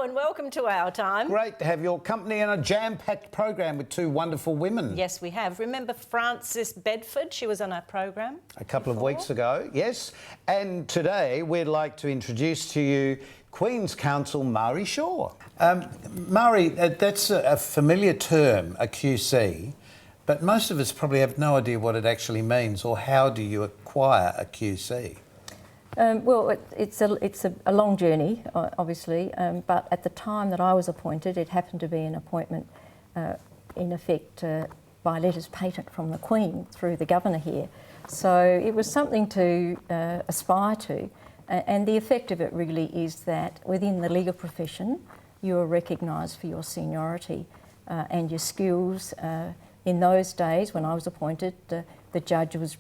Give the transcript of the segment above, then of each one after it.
Hello and welcome to Our Time. Great to have your company and a jam-packed program with two wonderful women. Yes, we have. Remember Frances Bedford? She was on our program A couple of weeks ago, yes. And today we'd like to introduce to you Queen's Counsel Mari Shaw. Mari, that's a familiar term, a QC, but most of us probably have no idea what it actually means, or how do you acquire a QC? Well, it's a long journey, obviously, but at the time that I was appointed, it happened to be an appointment, in effect, by letters patent from the Queen through the Governor here. So it was something to aspire to, and the effect of it really is that within the legal profession, you are recognised for your seniority and your skills. In those days, when I was appointed, the judges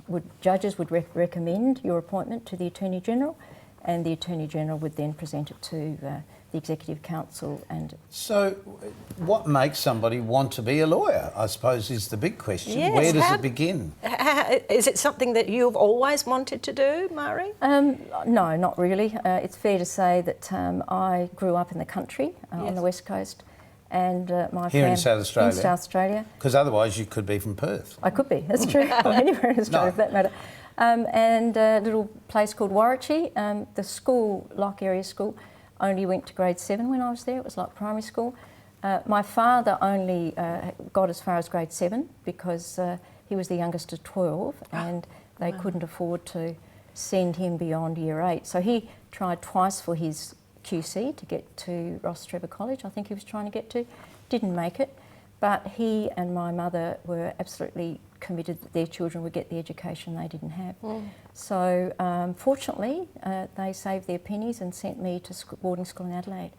would recommend your appointment to the Attorney General, and the Attorney General would then present it to the Executive Council. And so, what makes somebody want to be a lawyer, I suppose, is the big question. Yes, where does it begin? Is it something that you've always wanted to do, Mari? No, not really. It's fair to say that I grew up in the country on the West Coast. And my Here in South Australia? In South Australia. Because otherwise you could be from Perth. I could be, that's true. Or anywhere in Australia for that matter. And a little place called Warwichie. The school, Lock Area School, only went to grade 7 when I was there. It was like primary school. My father only got as far as grade 7 because he was the youngest of 12 and they couldn't afford to send him beyond year 8. So he tried twice for his QC to get to Ross Trevor College, I think he was trying to get to. Didn't make it, but he and my mother were absolutely committed that their children would get the education they didn't have. So fortunately, they saved their pennies and sent me to boarding school in Adelaide.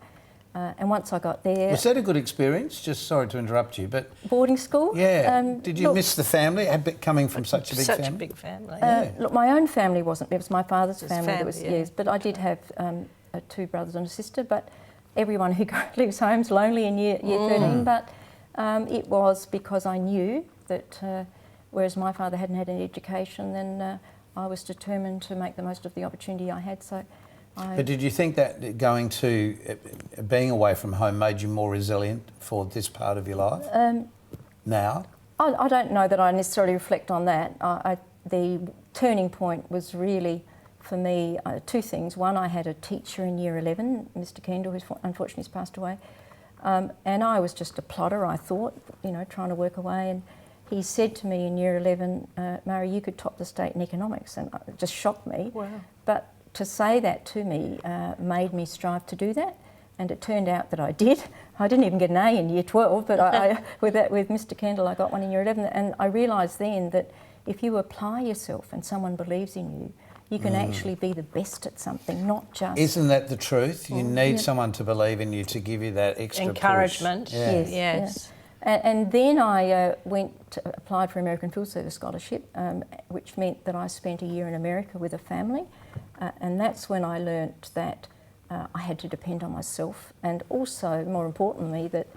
And once I got there... Was that a good experience? Just sorry to interrupt you, but... Boarding school? Yeah. Did you miss the family, coming from such a big family? Such a big family. Look, my own family wasn't. It was my father's family. Family, that was, yes, but I did have 2 brothers and a sister, but everyone who leaves home's lonely in year 13, but it was because I knew that whereas my father hadn't had any education, then I was determined to make the most of the opportunity I had. So, But did you think that being away from home made you more resilient for this part of your life now? I don't know that I necessarily reflect on that. The turning point was really, for me, 2 things. One, I had a teacher in year 11, Mr. Kendall, who unfortunately has passed away, and I was just a plodder, I thought, trying to work away, and he said to me in year 11, Mari, you could top the state in economics, and it just shocked me. Wow. But to say that to me made me strive to do that, and it turned out that I did. I didn't even get an A in year 12, but with Mr. Kendall I got one in year 11, and I realised then that if you apply yourself and someone believes in you, you can actually be the best at something, not just... Isn't that the truth? You need someone to believe in you to give you that extra encouragement. Push. Yeah. Yes. And then I applied for American Field Service Scholarship, which meant that I spent a year in America with a family, and that's when I learnt that I had to depend on myself, and also, more importantly, that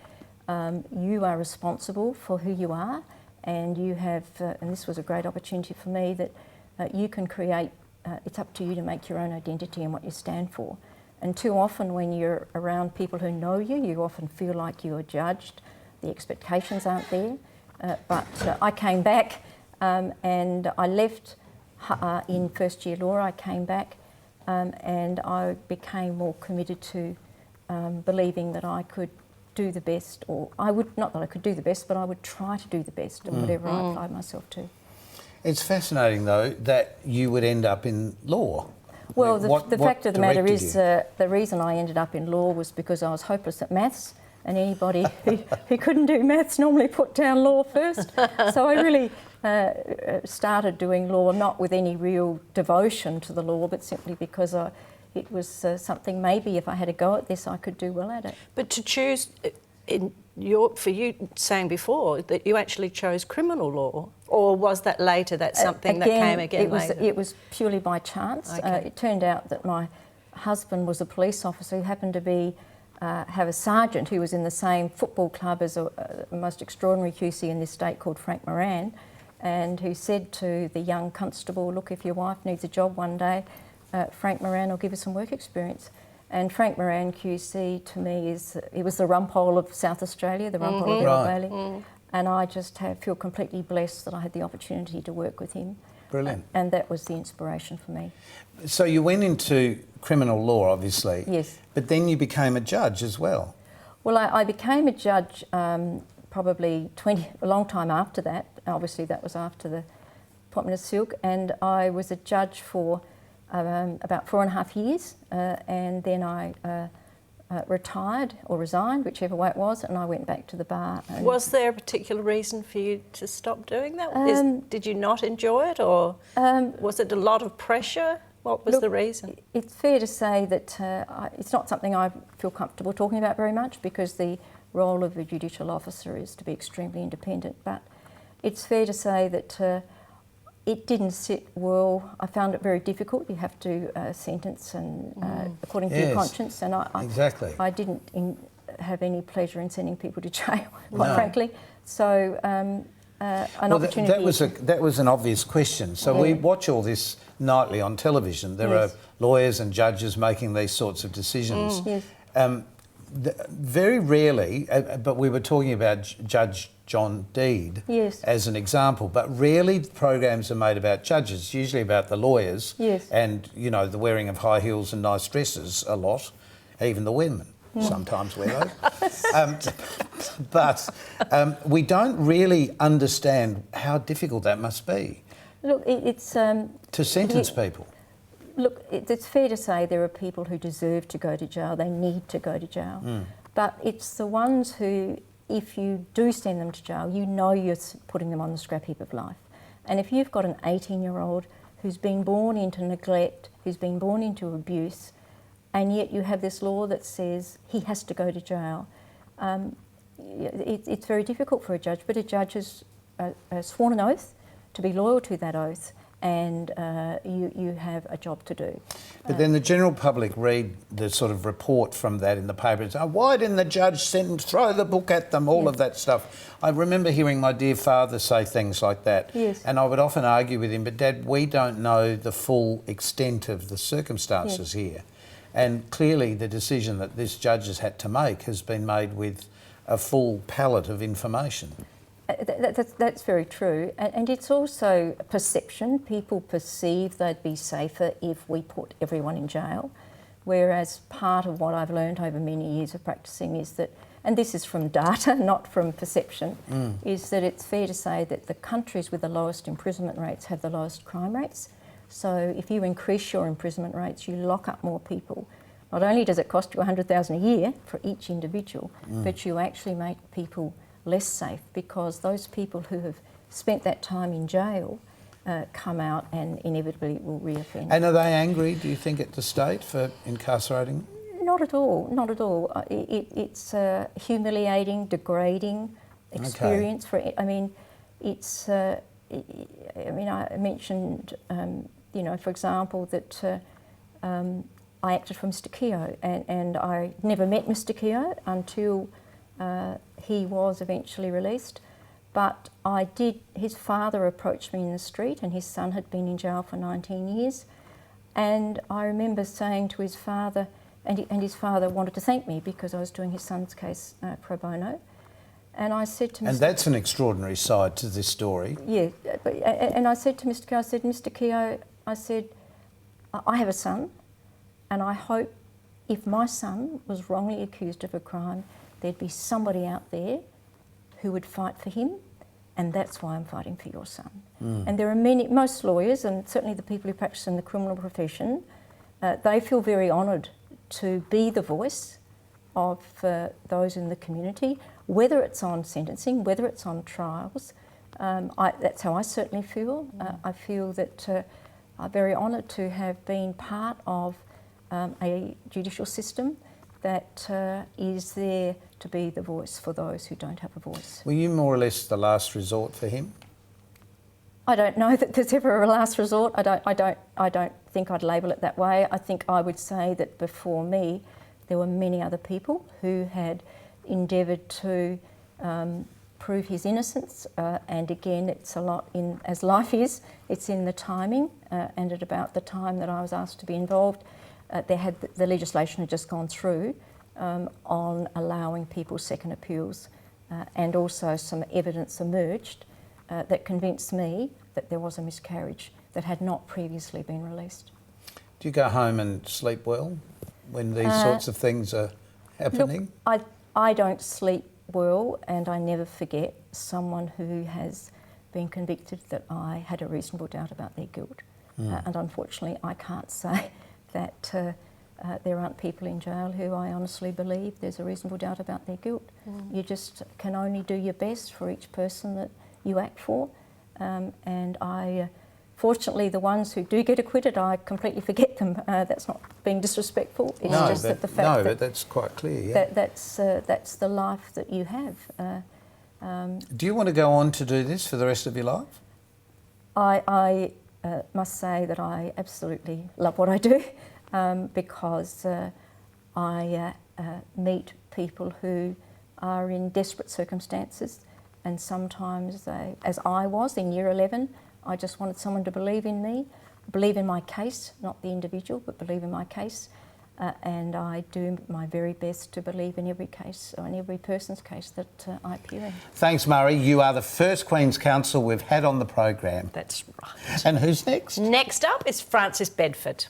you are responsible for who you are, and you have, and this was a great opportunity for me, that you can create, it's up to you to make your own identity and what you stand for. And too often when you're around people who know you, you often feel like you are judged, the expectations aren't there. But I came back and I left in first year law. I came back and I became more committed to believing that I could do the best, or I would, not that I could do the best, but I would try to do the best in whatever I applied myself to. It's fascinating though that you would end up in law. Well, the fact of the matter is the reason I ended up in law was because I was hopeless at maths, and anybody who couldn't do maths normally put down law first. So I really started doing law not with any real devotion to the law, but simply because it was something, maybe if I had a go at this I could do well at it. But to choose, for you saying before that you actually chose criminal law, or was that later, that's something that came again later? It was purely by chance. Okay. It turned out that my husband was a police officer who happened to be have a sergeant who was in the same football club as a most extraordinary QC in this state called Frank Moran, and who said to the young constable, look, if your wife needs a job one day, Frank Moran will give her some work experience. And Frank Moran QC to me he was the rumpole of South Australia, the rumpole of the Old Bailey. And I just feel completely blessed that I had the opportunity to work with him. Brilliant. And that was the inspiration for me. So you went into criminal law, obviously. Yes. But then you became a judge as well. Well, I became a judge probably a long time after that. Obviously, that was after the appointment of Silk. And I was a judge for about 4.5 years. And then I retired or resigned, whichever way it was, and I went back to the bar. Was there a particular reason for you to stop doing that? Did you not enjoy it, or was it a lot of pressure? What was the reason? It's fair to say that it's not something I feel comfortable talking about very much, because the role of a judicial officer is to be extremely independent, but it's fair to say that it didn't sit well. I found it very difficult. You have to sentence and according to your conscience, and I didn't have any pleasure in sending people to jail, quite frankly. So opportunity. That was an obvious question. So we watch all this nightly on television. There are lawyers and judges making these sorts of decisions. Very rarely, but we were talking about Judge John Deed as an example, but rarely programs are made about judges. It's usually about the lawyers and, you know, the wearing of high heels and nice dresses a lot, even the women sometimes wear those. But we don't really understand how difficult that must be. Look, it's... to sentence people. Look, it's fair to say there are people who deserve to go to jail, they need to go to jail. But it's the ones who, if you do send them to jail, you know you're putting them on the scrap heap of life. And if you've got an 18-year-old who's been born into neglect, who's been born into abuse, and yet you have this law that says he has to go to jail, it's very difficult for a judge, but a judge has sworn an oath to be loyal to that oath, and you have a job to do. But then the general public read the sort of report from that in the paper and say, why didn't the judge throw the book at them, all of that stuff. I remember hearing my dear father say things like that. And I would often argue with him, but Dad, we don't know the full extent of the circumstances here. And clearly the decision that this judge has had to make has been made with a full palette of information. That's very true, and it's also perception. People perceive they'd be safer if we put everyone in jail, whereas part of what I've learned over many years of practicing is that, and this is from data, not from perception, is that it's fair to say that the countries with the lowest imprisonment rates have the lowest crime rates. So if you increase your imprisonment rates, you lock up more people. Not only does it cost you $100,000 a year for each individual, but you actually make people less safe, because those people who have spent that time in jail come out and inevitably will reoffend. And are they angry, do you think, at the state for incarcerating? Not at all, not at all. It's a humiliating, degrading experience for. I mean, it's. I mentioned, you know, for example, that I acted for Mr. Keogh, and I never met Mr. Keogh until he was eventually released. But I did, his father approached me in the street, and his son had been in jail for 19 years. And I remember saying to his father, and his father wanted to thank me because I was doing his son's case pro bono. And I said to Mr. And that's an extraordinary side to this story. Yeah, and I said to Mr. Keogh, I said, Mr. Keogh, I said, I have a son, and I hope if my son was wrongly accused of a crime, there'd be somebody out there who would fight for him, and that's why I'm fighting for your son. And there are most lawyers, and certainly the people who practice in the criminal profession, they feel very honoured to be the voice of those in the community, whether it's on sentencing, whether it's on trials. That's how I certainly feel. I feel that I'm very honoured to have been part of a judicial system that is there to be the voice for those who don't have a voice. Were you more or less the last resort for him? I don't know that there's ever a last resort. I don't think I'd label it that way. I think I would say that before me, there were many other people who had endeavoured to prove his innocence. And again, it's a lot in, as life is, it's in the timing and at about the time that I was asked to be involved. the legislation had just gone through on allowing people second appeals, and also some evidence emerged that convinced me that there was a miscarriage that had not previously been released. Do you go home and sleep well when these sorts of things are happening? Look, I don't sleep well, and I never forget someone who has been convicted that I had a reasonable doubt about their guilt. And unfortunately, I can't say that there aren't people in jail who I honestly believe there's a reasonable doubt about their guilt. You just can only do your best for each person that you act for. And fortunately, the ones who do get acquitted, I completely forget them. That's not being disrespectful. It's just that the fact but that's quite clear. Yeah. That's the life that you have. Do you want to go on to do this for the rest of your life? I must say that I absolutely love what I do, because I meet people who are in desperate circumstances, and sometimes as I was in year 11, I just wanted someone to believe in me, believe in my case, not the individual, but believe in my case. And I do my very best to believe in every case, or in every person's case that I appear in. Thanks, Murray. You are the first Queen's Counsel we've had on the program. That's right. And who's next? Next up is Frances Bedford.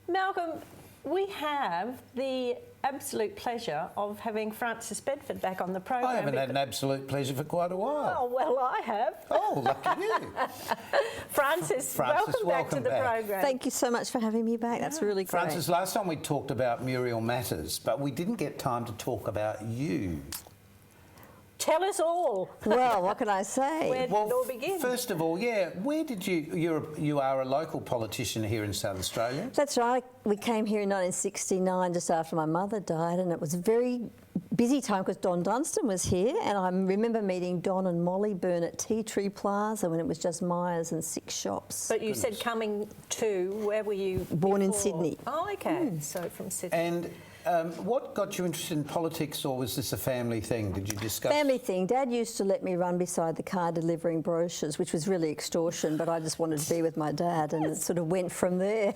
Malcolm, we have the absolute pleasure of having Frances Bedford back on the program. I haven't had an absolute pleasure for quite a while. Oh, well, I have. Oh, lucky you. Frances, welcome back to the program. Thank you so much for having me back. That's really great. Frances, last time we talked about Muriel Matters, but we didn't get time to talk about you. Tell us all. Well, what can I say? Where did it all begin? First of all, where did you are a local politician here in South Australia? That's right. We came here in 1969, just after my mother died, and it was a very busy time because Don Dunstan was here, and I remember meeting Don and Molly Byrne at Tea Tree Plaza when it was just Myers and 6 shops. But you said coming to, where were you Born in before? Sydney. Oh, okay. So from Sydney. And what got you interested in politics, or was this a family thing? Did you discuss? Family thing. Dad used to let me run beside the car delivering brochures, which was really extortion, but I just wanted to be with my dad, and it sort of went from there.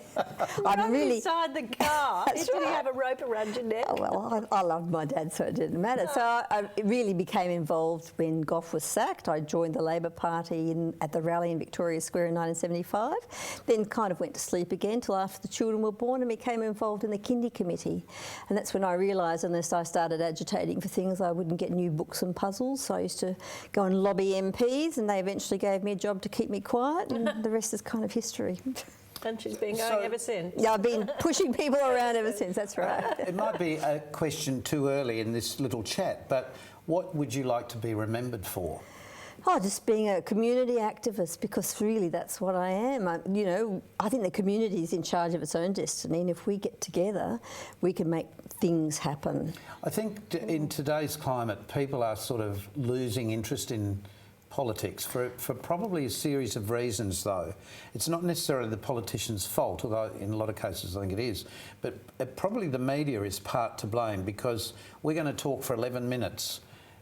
I'm really beside the car. Did he have a rope around your neck? Oh, well, I loved my dad, so it didn't matter. So I really became involved when Gough was sacked. I joined the Labor Party at the rally in Victoria Square in 1975, then kind of went to sleep again till after the children were born, and became involved in the Kindy Committee. And that's when I realised unless I started agitating for things, I wouldn't get new books and puzzles. So I used to go and lobby MPs, and they eventually gave me a job to keep me quiet, and the rest is kind of history. And she's been going ever since. Yeah, I've been pushing people around ever since, that's right. It might be a question too early in this little chat, but what would you like to be remembered for? Oh, just being a community activist, because really that's what I am. I think the community is in charge of its own destiny, and if we get together, we can make things happen. I think in today's climate, people are sort of losing interest in politics for probably a series of reasons, though. It's not necessarily the politicians' fault, although in a lot of cases I think it is, but probably the media is part to blame, because we're going to talk for 11 minutes.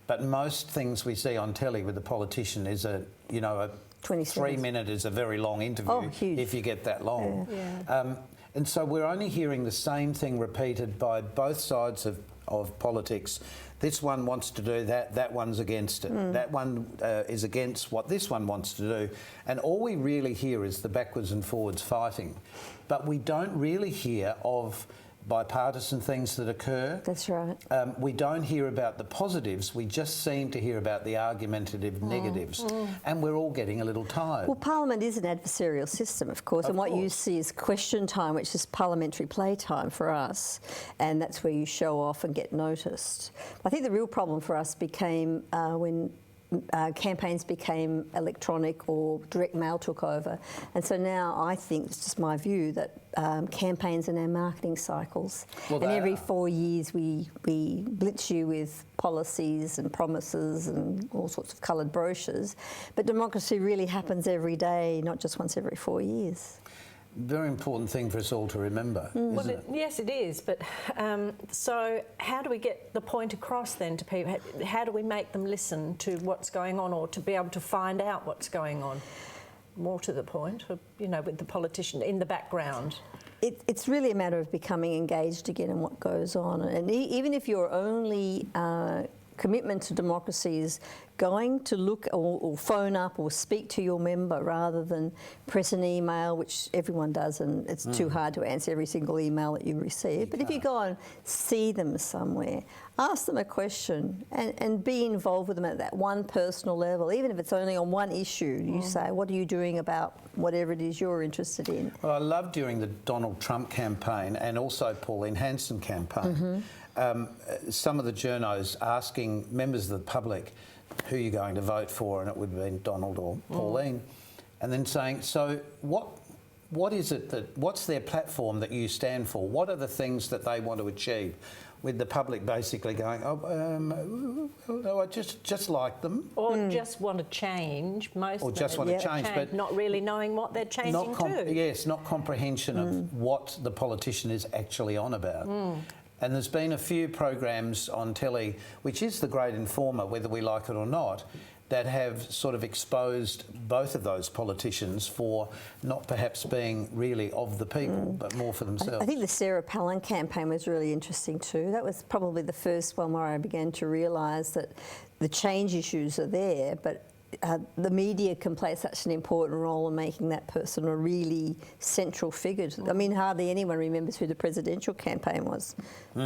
But most things we see on telly with the politician is a 3-minute is a very long interview, if you get that long. Yeah. And so we're only hearing the same thing repeated by both sides of politics. This one wants to do that, that one's against it. That one is against what this one wants to do. And all we really hear is the backwards and forwards fighting. But we don't really hear of bipartisan things that occur. That's right. We don't hear about the positives, we just seem to hear about the argumentative negatives, and we're all getting a little tired. Well, Parliament is an adversarial system, of course, and what you see is question time, which is parliamentary playtime for us, and that's where you show off and get noticed. I think the real problem for us became when campaigns became electronic or direct mail took over, and so now I think, it's just my view, that campaigns are now marketing cycles, and every 4 years we blitz you with policies and promises and all sorts of coloured brochures, but democracy really happens every day, not just once every 4 years. very important thing for us all to remember, isn't it? Yes, it is. But so how do we get the point across then to people? How do we make them listen to what's going on, or to be able to find out what's going on? More to the point, you know, with the politician in the background. It's really a matter of becoming engaged again in what goes on. And even if your only commitment to democracy is going to look or phone up or speak to your member rather than press an email, which everyone does, and it's too hard to answer every single email that you receive. But if you go and see them somewhere, ask them a question and be involved with them at that one personal level, even if it's only on one issue. You say, what are you doing about whatever it is you're interested in? Well, I love during the Donald Trump campaign and also Pauline Hanson campaign, some of the journos asking members of the public who you're going to vote for, and it would have been Donald or Pauline, and then saying, so what is it what's their platform that you stand for? What are the things that they want to achieve? With the public basically going, no, I just like them. Or just want to change, most or of just them. want to change, but not really knowing what they're changing to. Yes, not comprehension of what the politician is actually on about. And there's been a few programs on telly, which is The Great Informer, whether we like it or not, that have sort of exposed both of those politicians for not perhaps being really of the people, but more for themselves. I think the Sarah Palin campaign was really interesting too. That was probably the first one where I began to realise that the change issues are there, but the media can play such an important role in making that person a really central figure. I mean, hardly anyone remembers who the presidential campaign was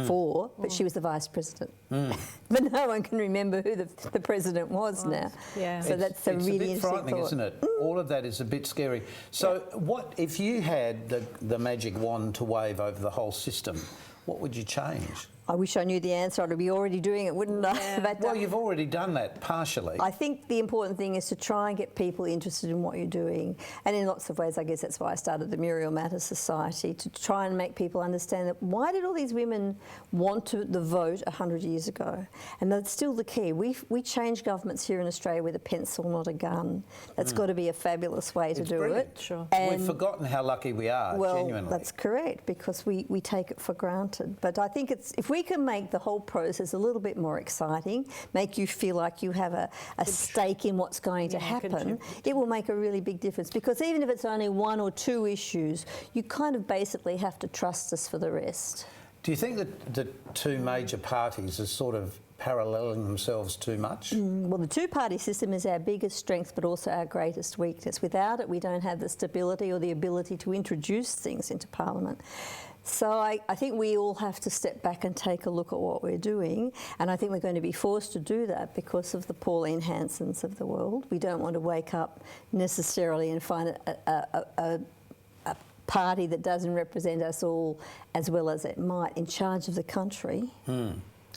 for, but she was the vice president. But no one can remember who the president was now. Yeah. So that's a really it's a bit interesting frightening, thought. isn't it? All of that is a bit scary. So what if you had the magic wand to wave over the whole system, what would you change? I wish I knew the answer. I'd be already doing it, wouldn't I? But, Well, you've already done that partially. I think the important thing is to try and get people interested in what you're doing. And in lots of ways, I guess that's why I started the Muriel Matters Society, to try and make people understand that why did all these women want the vote 100 years ago? And that's still the key. We change governments here in Australia with a pencil, not a gun. That's got to be a fabulous way to do brilliant. it. Sure. We've forgotten how lucky we are, genuinely. That's correct, because we take it for granted. But I think if we can make the whole process a little bit more exciting, make you feel like you have a stake in what's going to happen, it will make a really big difference. Because even if it's only one or two issues, you kind of basically have to trust us for the rest. Do you think that the two major parties are sort of paralleling themselves too much? Well, the two-party system is our biggest strength, but also our greatest weakness. Without it, we don't have the stability or the ability to introduce things into Parliament. So I think we all have to step back and take a look at what we're doing, and I think we're going to be forced to do that because of the Pauline Hansons of the world. We don't want to wake up necessarily and find a party that doesn't represent us all as well as it might in charge of the country.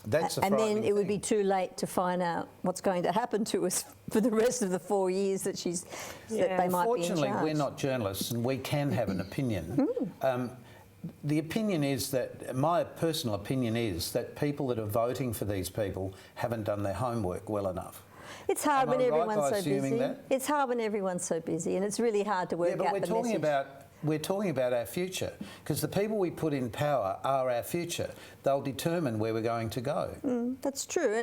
That's a and then frightening it would be thing. too late to find out what's going to happen to us for the rest of the 4 years that that they might be in Fortunately, charge. we're not journalists and we can have an opinion. The opinion is that, my personal opinion is that people that are voting for these people haven't done their homework well enough. It's hard Am when I right everyone's by so assuming busy. that? It's hard when everyone's so busy, and it's really hard to work Yeah, but out we're the talking message. we're talking about our future, because the people we put in power are our future. They'll determine where we're going to go. That's true,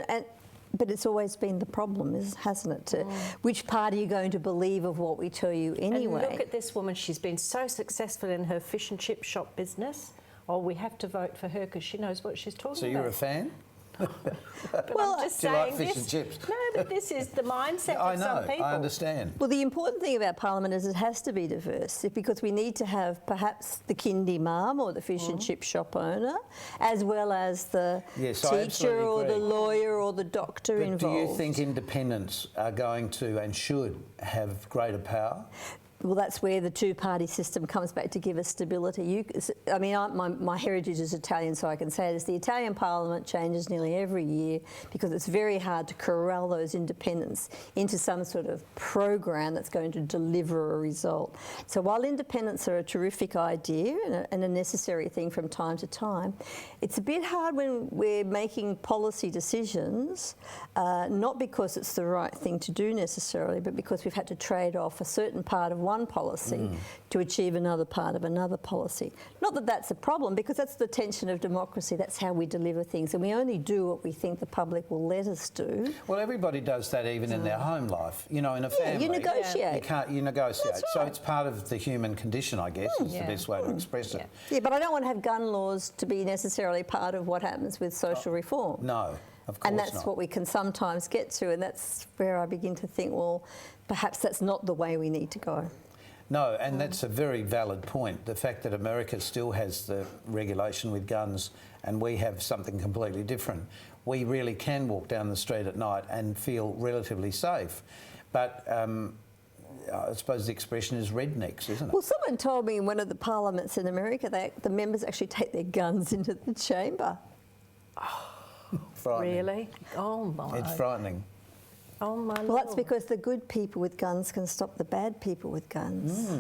but it's always been the problem, hasn't it? Which part are you going to believe of what we tell you anyway? And look at this woman. She's been so successful in her fish and chip shop business. Oh, we have to vote for her because she knows what she's talking about. So you're a fan? But Well, I'm just do you like saying fish this, and chips? No, but this is the mindset I of know, some people. I understand. Well, the important thing about Parliament is it has to be diverse, because we need to have perhaps the kindy mum or the fish and chip shop owner, as well as the Yes, I teacher or absolutely the agree. lawyer or the doctor But involved. do you think independents are going to and should have greater power? Well, that's where the two-party system comes back to give us stability. My heritage is Italian, so I can say this. The Italian Parliament changes nearly every year because it's very hard to corral those independents into some sort of program that's going to deliver a result. So while independents are a terrific idea and a necessary thing from time to time, it's a bit hard when we're making policy decisions, not because it's the right thing to do necessarily, but because we've had to trade off a certain part of one one policy to achieve another part of another policy. Not that that's a problem, because that's the tension of democracy. That's how we deliver things, and we only do what we think the public will let us do. Well, everybody does that even in their home life. You know, in a family. You negotiate. You negotiate. That's So right. it's part of the human condition, I guess, is the best way to express it. Yeah, but I don't want to have gun laws to be necessarily part of what happens with social reform. No, of course And that's not. what we can sometimes get to, and that's where I begin to think, well, perhaps that's not the way we need to go. No, and that's a very valid point. The fact that America still has the regulation with guns and we have something completely different. We really can walk down the street at night and feel relatively safe. But I suppose the expression is rednecks, isn't it? Well, someone told me in one of the parliaments in America that the members actually take their guns into the chamber. Frightening. Really? Oh my. It's frightening. Oh my Well, that's Lord. because the good people with guns can stop the bad people with guns.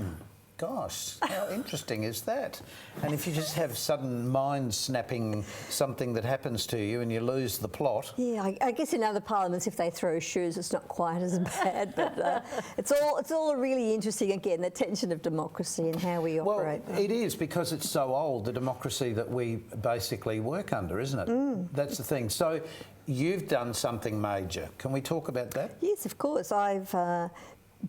Gosh, how interesting is that? And if you just have sudden mind-snapping something that happens to you and you lose the plot. Yeah, I guess in other parliaments, if they throw shoes, it's not quite as bad. But it's all really interesting. Again, the tension of democracy and how we operate. Well, it is, because it's so old, the democracy that we basically work under, isn't it? That's the thing. So you've done something major. Can we talk about that? Yes, of course. I've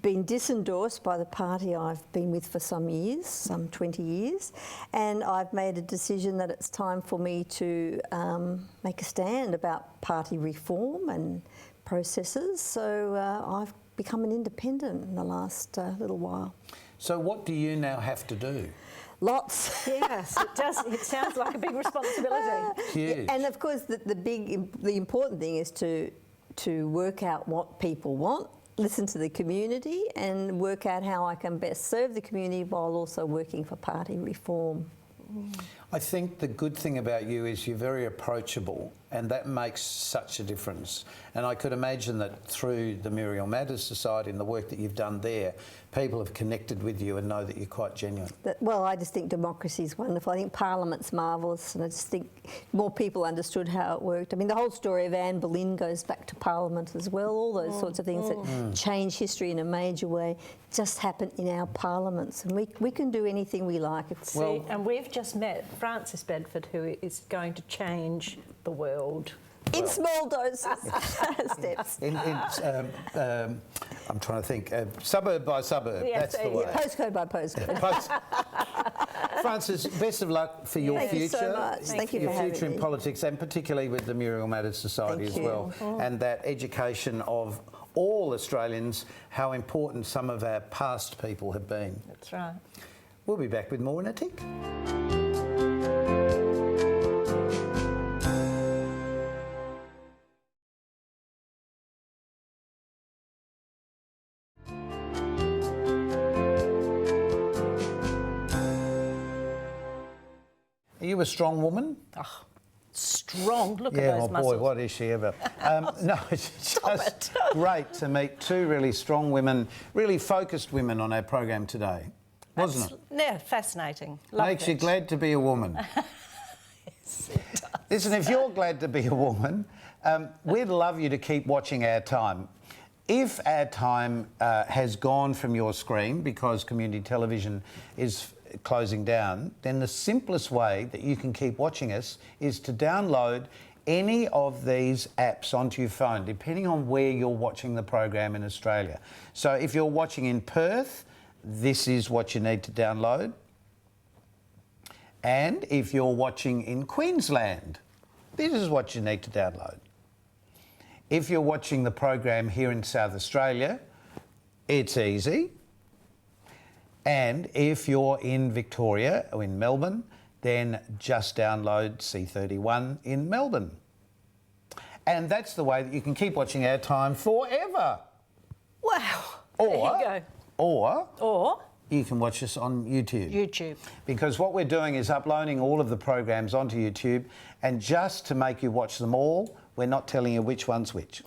been disendorsed by the party I've been with for some years, some 20 years, and I've made a decision that it's time for me to make a stand about party reform and processes. So I've become an independent in the last little while. So what do you now have to do? Lots. Yes, it does. It sounds like a big responsibility. Huge. And of course, the important thing is to work out what people want, listen to the community, and work out how I can best serve the community while also working for party reform. I think the good thing about you is you're very approachable, and that makes such a difference. And I could imagine that through the Muriel Matters Society and the work that you've done there, people have connected with you and know that you're quite genuine. Well, I just think democracy is wonderful. I think Parliament's marvellous, and I just think more people understood how it worked. I mean, the whole story of Anne Boleyn goes back to Parliament as well. All those sorts of things that change history in a major way just happen in our parliaments, and we can do anything we like. See, and we've just met Frances Bedford, who is going to change the world. In small doses, steps. I'm trying to think, suburb by suburb, Yes, that's the way. Postcode by postcode. Frances, best of luck for your Thank future. you so much. Thank you for your having future in me. politics, and particularly with the Muriel Matters Society Thank as you. well. And that education of all Australians, how important some of our past people have been. That's right. We'll be back with more in a tick. Are you a strong woman? Strong. Look Yeah, at oh those boy, muscles. what is she ever? No, it's just great to meet two really strong women, really focused women on our program today, wasn't it? Yeah, fascinating. Loved Makes you it. glad to be a woman. Listen, if you're glad to be a woman, we'd love you to keep watching OurTime. If OurTime has gone from your screen because community television is closing down, then the simplest way that you can keep watching us is to download any of these apps onto your phone, depending on where you're watching the program in Australia. So if you're watching in Perth, this is what you need to download. And if you're watching in Queensland, this is what you need to download. If you're watching the program here in South Australia, it's easy. And if you're in Victoria or in Melbourne, then just download C31 in Melbourne. And that's the way that you can keep watching OurTime forever. Wow. Or, there you go. Or you can watch us on YouTube. YouTube. Because what we're doing is uploading all of the programs onto YouTube, and just to make you watch them all, we're not telling you which one's which.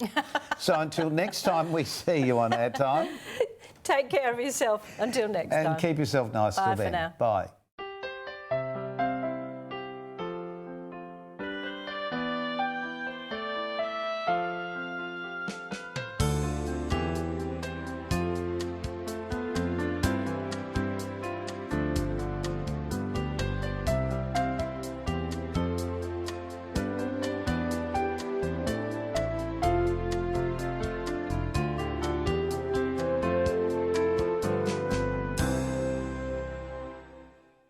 So until next time we see you on OurTime. Take care of yourself until next time. And keep yourself nice Bye till for then. now. Bye.